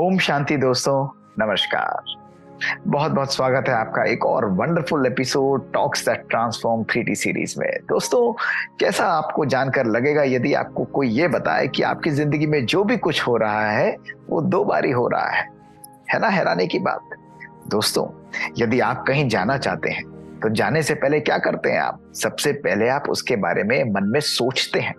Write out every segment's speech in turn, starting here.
ओम शांति दोस्तों, नमस्कार। बहुत बहुत स्वागत है आपका एक और wonderful episode talks that transform 3D series में। दोस्तों, कैसा आपको जानकर लगेगा यदि आपको कोई ये बताए कि आपकी जिंदगी में जो भी कुछ हो रहा है वो 2 बार ही हो रहा है ना? हैरानी की बात। दोस्तों, यदि आप कहीं जाना चाहते हैं तो जाने से पहले क्या करते हैं आप? सबसे पहले आप उसके बारे में मन में सोचते हैं,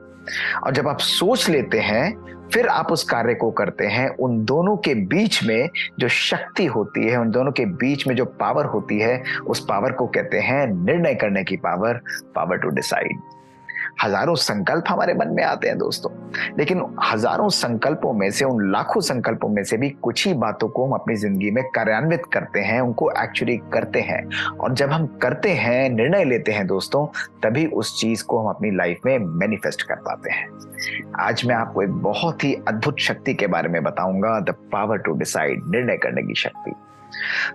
और जब आप सोच लेते हैं फिर आप उस कार्य को करते हैं। उन दोनों के बीच में जो शक्ति होती है, उन दोनों के बीच में जो पावर होती है, उस पावर को कहते हैं निर्णय करने की पावर, पावर टू डिसाइड। हजारों संकल्प हमारे मन में आते हैं दोस्तों, लेकिन हजारों संकल्पों में से, उन लाखों संकल्पों में से भी कुछ ही बातों को हम अपनी जिंदगी में कार्यान्वित करते हैं, उनको एक्चुअली करते हैं। और जब हम करते हैं, निर्णय लेते हैं दोस्तों, तभी उस चीज को हम अपनी लाइफ में मैनिफेस्ट कर पाते हैं। आज मैं आपको एक बहुत ही अद्भुत शक्ति के बारे में बताऊंगा, द पावर टू डिसाइड, निर्णय करने की शक्ति।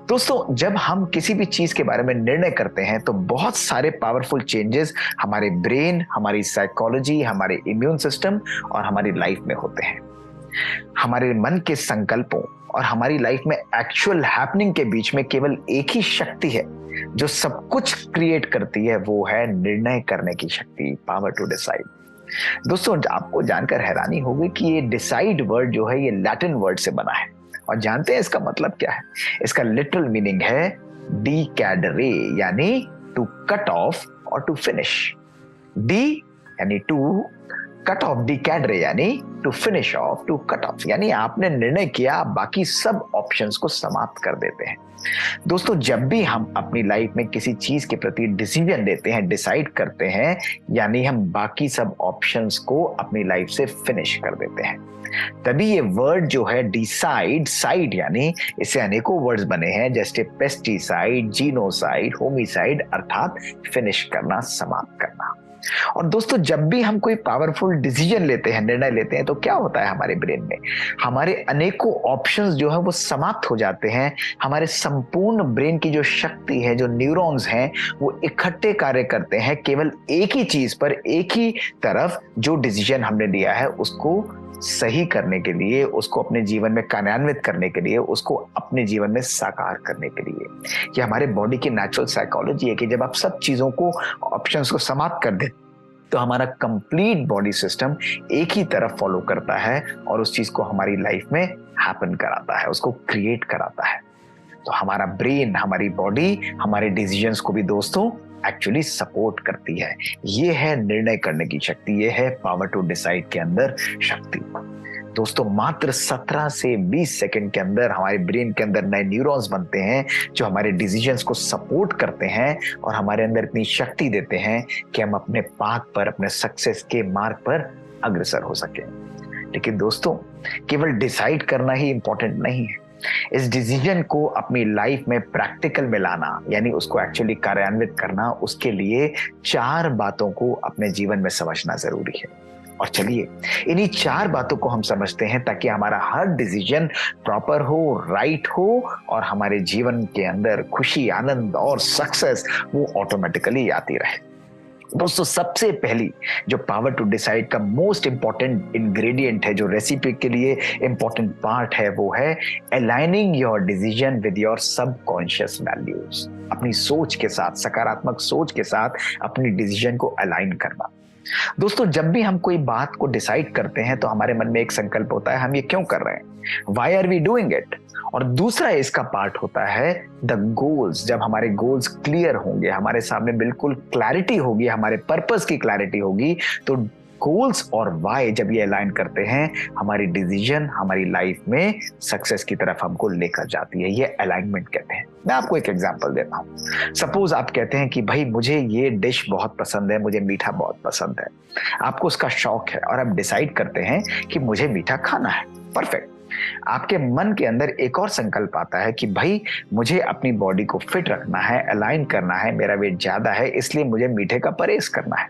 दोस्तों, जब हम किसी भी चीज के बारे में निर्णय करते हैं तो बहुत सारे पावरफुल चेंजेस हमारे ब्रेन, हमारी साइकोलॉजी, हमारे इम्यून सिस्टम और हमारी लाइफ में होते हैं। हमारे मन के संकल्पों और हमारी लाइफ में एक्चुअल हैपनिंग के बीच में केवल एक ही शक्ति है जो सब कुछ क्रिएट करती है, वो है निर्णय करने की शक्ति, पावर टू डिसाइड। दोस्तों, आपको जानकर हैरानी होगी कि ये डिसाइड वर्ड जो है ये लैटिन वर्ड से बना है, और जानते हैं इसका मतलब क्या है? इसका लिटरल मीनिंग है डिकैडरे, यानी टू कट ऑफ और टू फिनिश। डी यानी टू, कट ऑफ, डिकैडरे यानी to finish off, to cut off, यानी आपने निर्णय किया, बाकी सब ऑप्शंस को समाप्त कर देते हैं। दोस्तों, जब भी हम अपनी लाइफ में किसी चीज के प्रति डिसीजन लेते हैं, डिसाइड करते हैं, यानी हम बाकी सब ऑप्शंस को अपनी लाइफ से फिनिश कर देते हैं। तभी ये वर्ड जो है डिसाइड, साइड यानी इससे अनेकों वर्ड्स बने हैं, जैसे पेस्टिसाइड, जीनोसाइड, होमिसाइड, अर्थात फिनिश करना, समाप्त करना। और दोस्तों, जब भी हम कोई पावरफुल डिसीजन लेते हैं, निर्णय लेते हैं, तो क्या होता है हमारे ब्रेन में? हमारे अनेकों ऑप्शंस जो है वो समाप्त हो जाते हैं। हमारे संपूर्ण ब्रेन की जो शक्ति है, जो न्यूरॉन्स हैं, वो इकट्ठे कार्य करते हैं केवल एक ही चीज पर, एक ही तरफ। जो डिसीजन हमने लिया है उसको सही करने के लिए, उसको अपने जीवन में कार्यान्वित करने के लिए, उसको अपने जीवन में साकार करने के लिए। ये हमारे बॉडी की नेचुरल साइकोलॉजी है कि जब आप सब चीजों को, ऑप्शंस को समाप्त कर दें, तो हमारा कंप्लीट बॉडी सिस्टम एक ही तरफ फॉलो करता है और उस चीज को हमारी लाइफ में हैपन कराता है, उसको क्रिएट कराता है। तो हमारा ब्रेन, हमारी बॉडी, हमारे डिसीजंस को भी दोस्तों एक्चुअली सपोर्ट करती है। ये है निर्णय करने की शक्ति, ये है पावर टू डिसाइड के अंदर शक्ति। दोस्तों, मात्र 17 से 20 सेकंड के अंदर हमारे ब्रेन के अंदर नए न्यूरॉन्स बनते हैं जो हमारे डिसीजंस को सपोर्ट करते हैं और हमारे अंदर इतनी शक्ति देते हैं कि हम अपने पाथ पर, अपने सक्सेस के मार्ग पर अग्रसर हो सके। लेकिन दोस्तों, केवल डिसाइड करना ही इंपॉर्टेंट नहीं है। इस डिसीजन को अपनी लाइफ में प्रैक्टिकल में लाना, यानी उसको एक्चुअली कार्यान्वित करना, उसके लिए 4 बातों को अपने जीवन में समझना जरूरी है। और चलिए इन्हीं 4 बातों को हम समझते हैं ताकि हमारा हर डिसीजन प्रॉपर हो, राइट हो और हमारे जीवन के अंदर खुशी, आनंद और सक्सेस वो ऑटोमेटिकली आती रहे। दोस्तों, सबसे पहली जो पावर टू डिसाइड का मोस्ट इंपॉर्टेंट इंग्रेडिएंट है, जो रेसिपी के लिए इंपॉर्टेंट पार्ट है, वो है aligning your decision with your subconscious values. अपनी सोच के साथ, सकारात्मक सोच के साथ अपनी डिसीजन को अलाइन करना। दोस्तों, जब भी हम कोई बात को डिसाइड करते हैं तो हमारे मन में एक संकल्प होता है, हम ये क्यों कर रहे हैं, why are we doing it. और दूसरा इसका पार्ट होता है द गोल्स। जब हमारे गोल्स क्लियर होंगे, हमारे सामने बिल्कुल क्लैरिटी होगी, हमारे पर्पस की क्लैरिटी होगी, तो गोल्स और वाई जब ये अलाइन करते हैं, हमारी डिसीजन हमारी लाइफ में सक्सेस की तरफ हमको लेकर जाती है। ये अलाइनमेंट कहते हैं। मैं आपको एक एग्जांपल देता हूं। सपोज आप कहते हैं कि भाई मुझे ये डिश बहुत पसंद है, मुझे मीठा बहुत पसंद है, आपको उसका शौक है और आप डिसाइड करते हैं कि मुझे मीठा खाना है। परफेक्ट। आपके मन के अंदर एक और संकल्प आता है कि भाई मुझे अपनी बॉडी को फिट रखना है, अलाइन करना है, मेरा वेट ज्यादा है, इसलिए मुझे मीठे का परहेज करना है।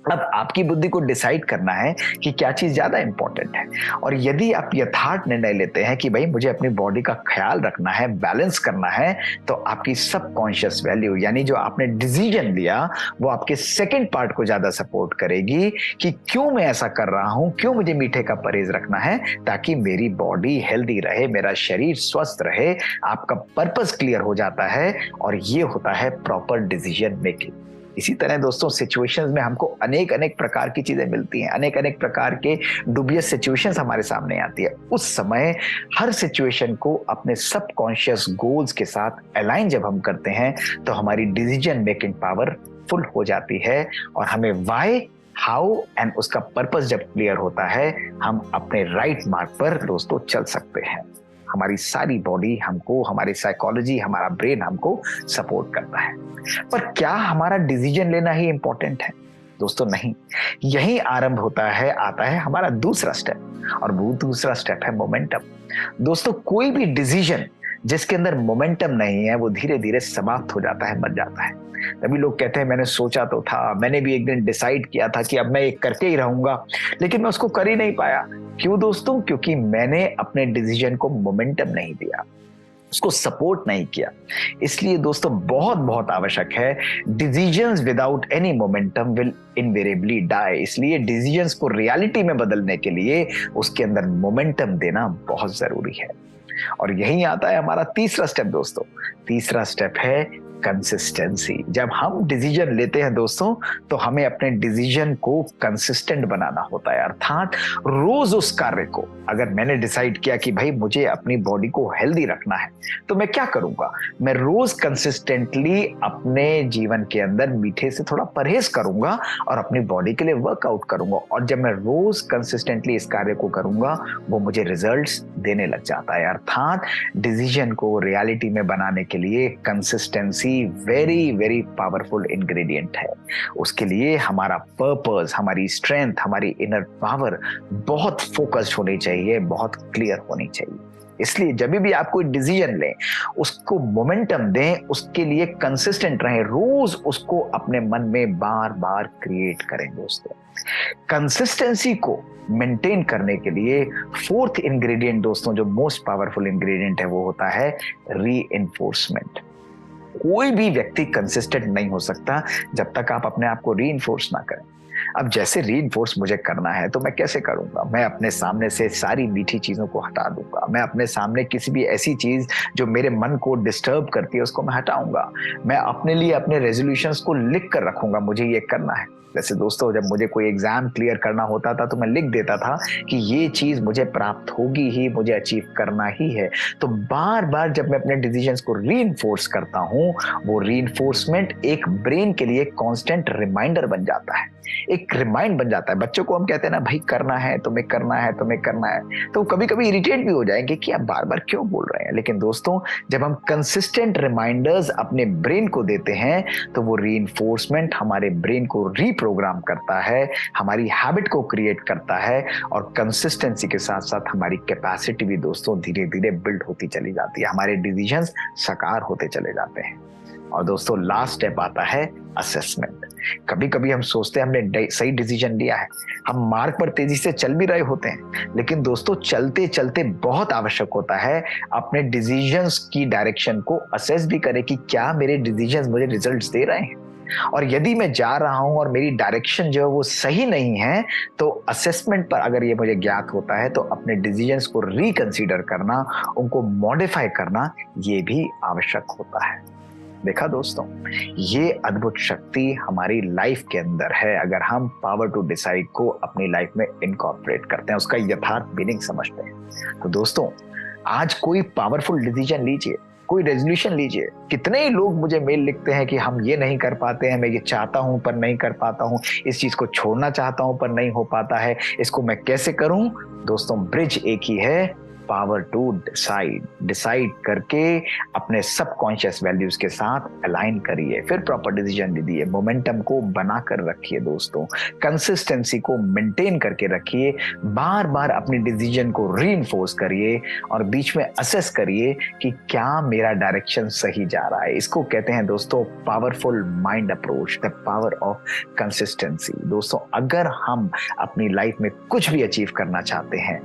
अब आपकी बुद्धि को डिसाइड करना है कि क्या चीज ज्यादा इंपॉर्टेंट है। और यदि आप यथार्थ निर्णय लेते हैं कि भाई मुझे अपनी बॉडी का ख्याल रखना है, बैलेंस करना है, तो आपकी सबकॉन्शियस वैल्यू यानी जो आपने डिसीजन लिया वो आपके सेकंड पार्ट को ज्यादा सपोर्ट करेगी कि क्यों मैं ऐसा कर रहा हूं, क्यों मुझे मीठे का परहेज रखना है, ताकि मेरी बॉडी हेल्दी रहे, मेरा शरीर स्वस्थ रहे। आपका पर्पस क्लियर हो जाता है और ये होता है प्रॉपर डिसीजन मेकिंग। इसी तरह दोस्तों सिचुएशंस में हमको अनेक अनेक प्रकार की चीजें मिलती हैं, अनेक अनेक प्रकार के डुबियस सिचुएशंस हमारे सामने आती है। उस समय हर सिचुएशन को अपने सबकॉन्शियस गोल्स के साथ अलाइन जब हम करते हैं तो हमारी डिसीजन मेकिंग पावर फुल हो जाती है और हमें व्हाई, हाउ एंड उसका पर्पस जब क्लियर होता है, हम अपने राइट मार्ग पर दोस्तों चल सकते हैं। हमारी सारी बॉडी हमको, हमारी साइकोलॉजी, हमारा ब्रेन हमको सपोर्ट करता है। पर क्या हमारा डिसीजन लेना ही इंपॉर्टेंट है? दोस्तों नहीं। यही आरंभ होता है, आता है हमारा दूसरा स्टेप, और वो दूसरा स्टेप है मोमेंटम। दोस्तों कोई भी डिसीजन जिसके अंदर मोमेंटम नहीं है वो धीरे धीरे समाप्त हो जाता है, मर जाता है। तभी लोग कहते हैं मैंने सोचा तो था, मैंने भी एक दिन डिसाइड किया था कि अब मैं ये करके ही रहूंगा, लेकिन मैं उसको कर ही नहीं पाया। क्यों दोस्तों? क्योंकि मैंने अपने डिसीजन को मोमेंटम नहीं दिया, उसको सपोर्ट नहीं किया। इसलिए दोस्तों बहुत बहुत आवश्यक है, decisions without any momentum will invariably die. इसलिए डिसीजंस को रियलिटी में बदलने के लिए उसके अंदर मोमेंटम देना बहुत जरूरी है। और यही आता है हमारा तीसरा स्टेप दोस्तों। तीसरा स्टेप है कंसिस्टेंसी। जब हम डिसीजन लेते हैं दोस्तों तो हमें अपने डिसीजन को कंसिस्टेंट बनाना होता है, अर्थात रोज उस कार्य को, अगर मैंने डिसाइड किया कि भाई मुझे अपनी बॉडी को हेल्दी रखना है तो मैं क्या करूंगा, मैं रोज कंसिस्टेंटली अपने जीवन के अंदर मीठे से थोड़ा परहेज करूंगा और अपनी बॉडी के लिए वर्कआउट करूंगा। और जब मैं रोज कंसिस्टेंटली इस कार्य को करूंगा वो मुझे रिजल्ट्स देने लग जाता है। अर्थात डिसीजन को रियलिटी में बनाने के लिए consistency very very powerful ingredient है। उसके लिए हमारा पर्पस, हमारी स्ट्रेंथ, हमारी इनर पावर बहुत फोकस्ड होनी चाहिए, बहुत क्लियर होनी चाहिए। इसलिए जब भी आप कोई डिसीजन लें उसको मोमेंटम दें, उसके लिए कंसिस्टेंट रहें, रोज उसको अपने मन में बार बार क्रिएट करें दोस्तों। कंसिस्टेंसी को मेंटेन करने के लिए फोर्थ इंग्रेडिएंट दोस्तों, जो मोस्ट पावरफुल इंग्रेडिएंट है, वो होता है रीइंफोर्समेंट। कोई भी व्यक्ति कंसिस्टेंट नहीं हो सकता जब तक आप अपने आप को रीइंफोर्स ना करें। अब जैसे रीइंफोर्स मुझे करना है तो मैं कैसे करूंगा? मैं अपने सामने से सारी मीठी चीजों को हटा दूंगा, मैं अपने सामने किसी भी ऐसी चीज जो मेरे मन को डिस्टर्ब करती है उसको मैं हटाऊंगा। मैं अपने लिए अपने रेजोल्यूशंस को लिख कर रखूंगा, मुझे ये करना है। वैसे दोस्तों जब मुझे कोई एग्जाम क्लियर करना होता था तो मैं लिख देता था कि ये चीज मुझे प्राप्त होगी ही, मुझे अचीव करना ही है। तो बार बार जब मैं अपने डिसीजंस को रीइंफोर्स करता हूं, वो रीइंफोर्समेंट एक ब्रेन के लिए कांस्टेंट रिमाइंडर बन जाता है, एक रिमाइंड बन जाता है। बच्चों को हम कहते हैं ना, भाई करना है तुम्हें, करना है तुम्हें, करना है, तो कभी कभी इरिटेट भी हो जाएंगे कि आप बार बार क्यों बोल रहे हैं। लेकिन दोस्तों जब हम कंसिस्टेंट रिमाइंडर्स अपने ब्रेन को देते हैं तो वो रीइंफोर्समेंट हमारे ब्रेन को रीप्रोग्राम करता है, हमारी हैबिट को क्रिएट करता है, और कंसिस्टेंसी के साथ साथ हमारी कैपेसिटी भी दोस्तों धीरे धीरे बिल्ड होती चली जाती है, हमारे डिसीजंस साकार होते चले जाते हैं। और दोस्तों लास्ट स्टेप आता है असेसमेंट। कभी कभी हम सोचते हैं हमने सही डिसीजन लिया है, हम मार्ग पर तेजी से चल भी रहे होते हैं, लेकिन दोस्तों चलते चलते बहुत आवश्यक होता है अपने डिसीजंस की डायरेक्शन को असेस भी करें कि क्या मेरे डिसीजंस मुझे रिजल्ट्स दे रहे हैं। और यदि मैं जा रहा हूं और मेरी डायरेक्शन जो है वो सही नहीं है तो असेसमेंट पर अगर ये मुझे ज्ञात होता है तो अपने डिसीजंस को रिकंसीडर करना, उनको मॉडिफाई करना, ये भी आवश्यक होता है। देखा दोस्तों, ये अद्भुत शक्ति हमारी लाइफ के अंदर है अगर हम पावर टू डिसाइड को अपनी लाइफ में इनकॉर्पोरेट करते हैं, उसका यथार्थ मीनिंग समझते हैं। तो दोस्तों आज कोई पावरफुल डिसीजन लीजिए, कोई रेजोल्यूशन लीजिए। कितने ही लोग मुझे मेल लिखते हैं कि हम ये नहीं कर पाते हैं, मैं ये चाहता हूं पर नहीं कर पाता हूं, इस चीज को छोड़ना चाहता हूं पर नहीं हो पाता है, इसको मैं कैसे करूं? दोस्तों ब्रिज एक ही है, पावर टू डिसाइड। डिसाइड करके अपने सबकॉन्शियस वैल्यूज के साथ अलाइन करिए, फिर प्रॉपर डिसीजन दीजिए। मोमेंटम को बनाकर रखिए दोस्तों, कंसिस्टेंसी को मेंटेन करके रखिए, बार बार अपनी डिसीजन को रीइंफोर्स करिए और बीच में असेस करिए कि क्या मेरा डायरेक्शन सही जा रहा है। इसको कहते हैं दोस्तों powerful mind approach, the power of consistency. दोस्तों अगर हम अपनी लाइफ में कुछ भी अचीव करना चाहते हैं,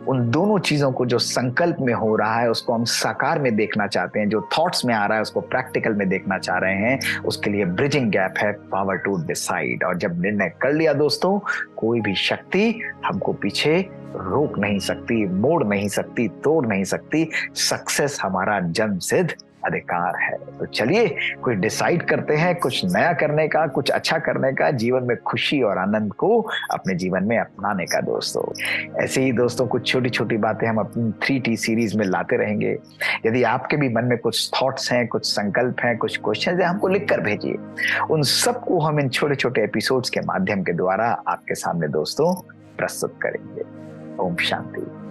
उन दोनों चीजों को जो संकल्प में हो रहा है उसको हम साकार में देखना चाहते हैं, जो थॉट्स में आ रहा है उसको प्रैक्टिकल में देखना चाह रहे हैं, उसके लिए ब्रिजिंग गैप है पावर टू डिसाइड। और जब निर्णय कर लिया दोस्तों, कोई भी शक्ति हमको पीछे रोक नहीं सकती, मोड़ नहीं सकती, तोड़ नहीं सकती। सक्सेस हमारा जन्मसिद्ध अधिकार है। तो चलिए कोई डिसाइड करते हैं कुछ नया करने का, कुछ अच्छा करने का, जीवन में खुशी और आनंद को अपने जीवन में अपनाने का। दोस्तों ऐसे ही दोस्तों कुछ छोटी छोटी बातें हम अपनी 3T सीरीज में लाते रहेंगे। यदि आपके भी मन में कुछ थॉट्स हैं, कुछ संकल्प हैं, कुछ क्वेश्चन हैं, हमको लिख कर भेजिए। उन सबको हम इन छोटे छोटे एपिसोड्स के माध्यम के द्वारा आपके सामने दोस्तों प्रस्तुत करेंगे। ओम शांति।